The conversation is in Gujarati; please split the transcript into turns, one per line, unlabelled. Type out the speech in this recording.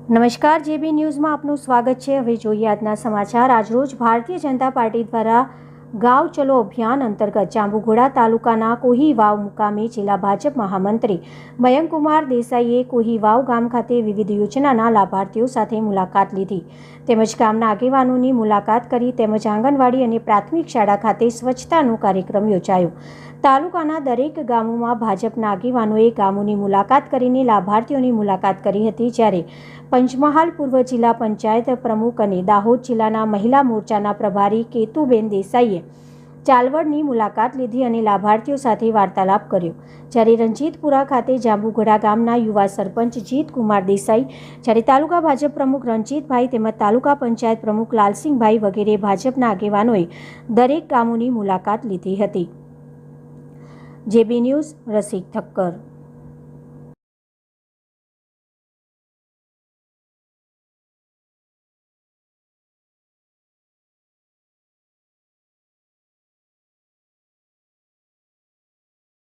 નમસ્કાર, જેબી ન્યૂઝમાં આપનું સ્વાગત છે। હવે જોઈએ આજના સમાચાર। આજરોજ ભારતીય જનતા પાર્ટી દ્વારા ગાંવ ચલો અભિયાન અંતર્ગત જાંબુઘોડા તાલુકાના કોહીવાવ મુકામે જિલ્લા ભાજપ મહામંત્રી મયંકકુમાર દેસાઈએ કોહીવાવ ગામ ખાતે વિવિધ યોજનાના લાભાર્થીઓ સાથે મુલાકાત લીધી તેમજ ગામના આગેવાનોની મુલાકાત કરી તેમજ આંગણવાડી અને પ્રાથમિક શાળા ખાતે સ્વચ્છતાનો કાર્યક્રમ યોજાયો। તાલુકાના દરેક ગામોમાં ભાજપના આગેવાનોએ ગામોની મુલાકાત કરીને લાભાર્થીઓની મુલાકાત કરી હતી, જ્યારે પંચમહાલ પૂર્વ જિલ્લા પંચાયત પ્રમુખ અને દાહોદ જિલ્લાના મહિલા મોરચાના પ્રભારી કેતુબેન દેસાઈએ ચાલવડની મુલાકાત લીધી અને લાભાર્થીઓ સાથે વાર્તાલાપ કર્યો, જ્યારે રણજીતપુરા ખાતે જાંબુઘોડા ગામના યુવા સરપંચ જીતકુમાર દેસાઈ, જ્યારે તાલુકા ભાજપ પ્રમુખ રણજીતભાઈ તેમજ તાલુકા પંચાયત પ્રમુખ લાલસિંહભાઈ વગેરે ભાજપના આગેવાનોએ દરેક ગામોની મુલાકાત લીધી હતી। જેબી ન્યૂઝ, રસિક ઠક્કર।